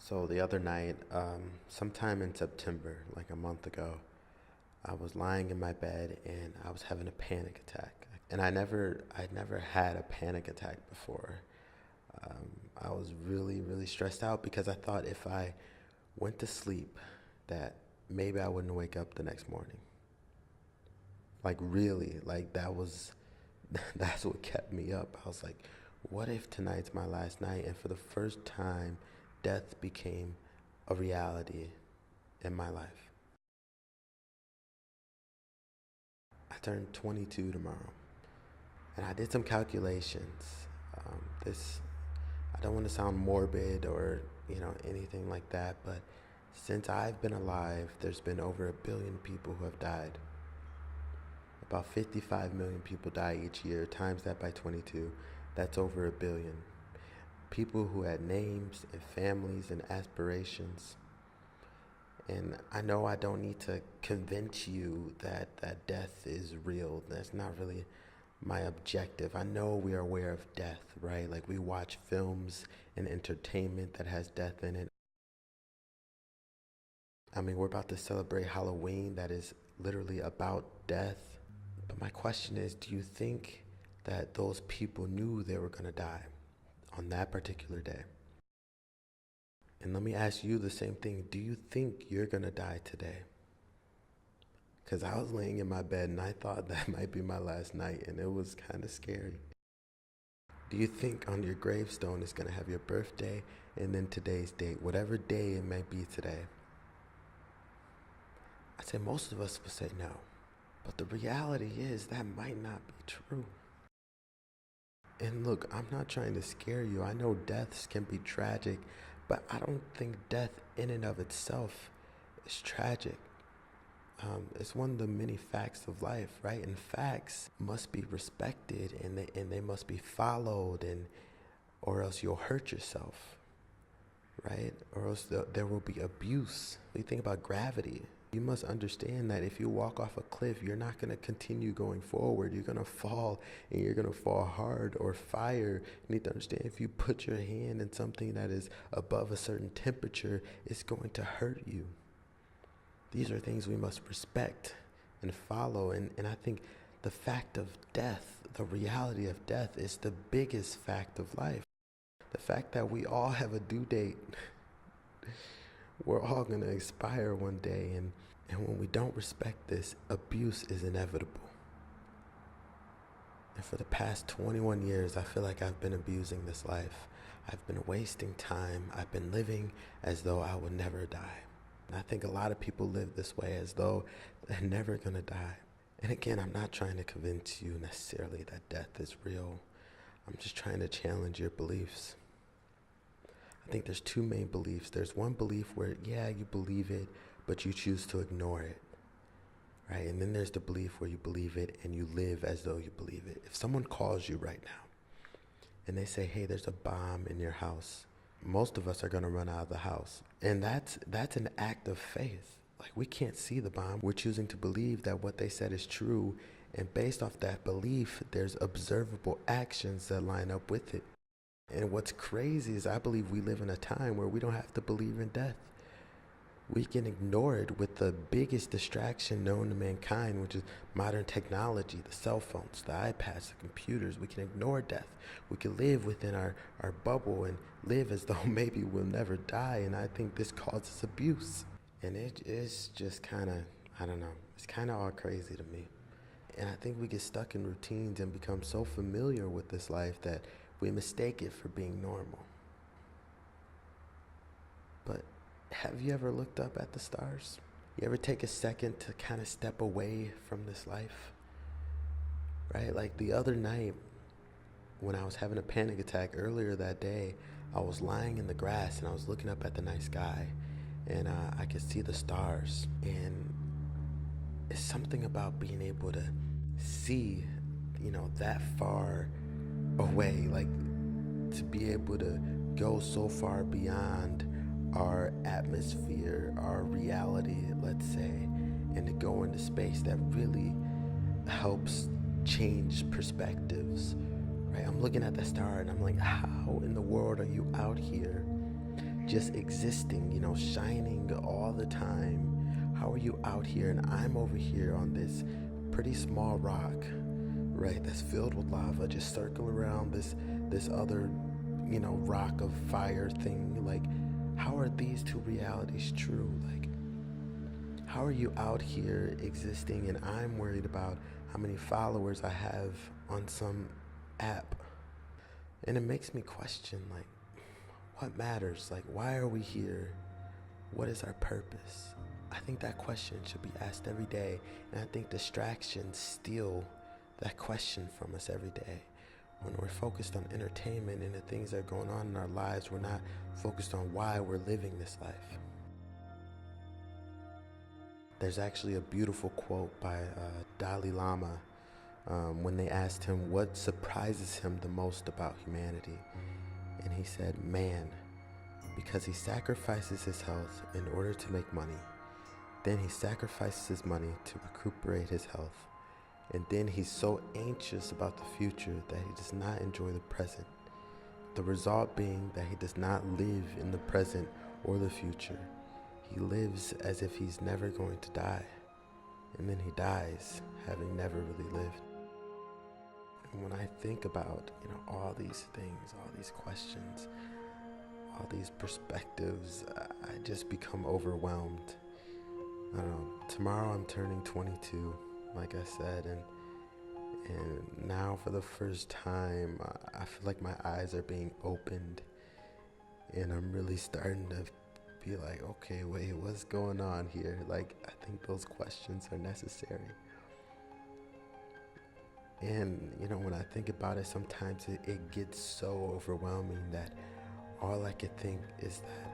So the other night, sometime in September, like a month ago, I was lying in my bed and I was having a panic attack. And I'd never had a panic attack before. I was really, really stressed out because I thought if I went to sleep, that maybe I wouldn't wake up the next morning. Like really, like that's what kept me up. I was like, what if tonight's my last night? And for the first time, death became a reality in my life. I turned 22 tomorrow, and I did some calculations. This, I don't want to sound morbid or anything like that, but since I've been alive, there's been over 1 billion people who have died. About 55 million people die each year. Times that by 22, that's over 1 billion. People who had names and families and aspirations. And I know I don't need to convince you that death is real. That's not really my objective. I know we are aware of death, right? Like we watch films and entertainment that has death in it. I mean, we're about to celebrate Halloween that is literally about death. But my question is, do you think that those people knew they were going to die on that particular day? And let me ask you the same thing. Do you think you're going to die today? Because I was laying in my bed and I thought that might be my last night, and it was kind of scary. Do you think on your gravestone it's going to have your birthday and then today's date, whatever day it might be today? I'd say most of us would say no. But the reality is that might not be true. And look, I'm not trying to scare you. I know deaths can be tragic, but I don't think death in and of itself is tragic. It's one of the many facts of life, right? And facts must be respected and they must be followed, and or else you'll hurt yourself, right? Or else there will be abuse. When you think about gravity, you must understand that if you walk off a cliff, you're not going to continue going forward. You're going to fall, and you're going to fall hard. Or fire, you need to understand if you put your hand in something that is above a certain temperature, it's going to hurt you. These are things we must respect and follow. And I think the fact of death, the reality of death, is the biggest fact of life. The fact that we all have a due date. We're all going to expire one day, and when we don't respect this, abuse is inevitable. And for the past 21 years, I feel like I've been abusing this life. I've been wasting time. I've been living as though I would never die. And I think a lot of people live this way, as though they're never going to die. And again, I'm not trying to convince you necessarily that death is real. I'm just trying to challenge your beliefs. I think there's two main beliefs. There's one belief where, yeah, you believe it, but you choose to ignore it, right? And then there's the belief where you believe it and you live as though you believe it. If someone calls you right now and they say, hey, there's a bomb in your house, most of us are going to run out of the house. And that's an act of faith. Like, we can't see the bomb. We're choosing to believe that what they said is true. And based off that belief, there's observable actions that line up with it. And what's crazy is I believe we live in a time where we don't have to believe in death. We can ignore it with the biggest distraction known to mankind, which is modern technology, the cell phones, the iPads, the computers. We can ignore death. We can live within our bubble and live as though maybe we'll never die. And I think this causes abuse. And it is just kind of, I don't know, it's kind of all crazy to me. And I think we get stuck in routines and become so familiar with this life that we mistake it for being normal. But have you ever looked up at the stars? You ever take a second to kind of step away from this life? Right? Like the other night when I was having a panic attack earlier that day, I was lying in the grass and I was looking up at the night sky, and I could see the stars. And it's something about being able to see, that far away, like to be able to go so far beyond our atmosphere, our reality, let's say, and to go into space that really helps change perspectives, right? I'm looking at the star and I'm like, how in the world are you out here just existing, shining all the time? How are you out here and I'm over here on this pretty small rock, right, that's filled with lava, just circle around this other, rock of fire thing? Like, how are these two realities true? Like, how are you out here existing and I'm worried about how many followers I have on some app? And it makes me question, like, what matters? Like, why are we here? What is our purpose? I think that question should be asked every day, and I think distractions steal that question from us every day. When we're focused on entertainment and the things that are going on in our lives, we're not focused on why we're living this life. There's actually a beautiful quote by Dalai Lama when they asked him what surprises him the most about humanity. And he said, man, because he sacrifices his health in order to make money. Then he sacrifices his money to recuperate his health. And then he's so anxious about the future that he does not enjoy the present. The result being that he does not live in the present or the future. He lives as if he's never going to die. And then he dies, having never really lived. And when I think about, all these things, all these questions, all these perspectives, I just become overwhelmed. I don't know, tomorrow I'm turning 22, like I said, and now for the first time, I feel like my eyes are being opened, and I'm really starting to be like, okay, wait, what's going on here? Like, I think those questions are necessary. And, when I think about it, sometimes it gets so overwhelming that all I could think is that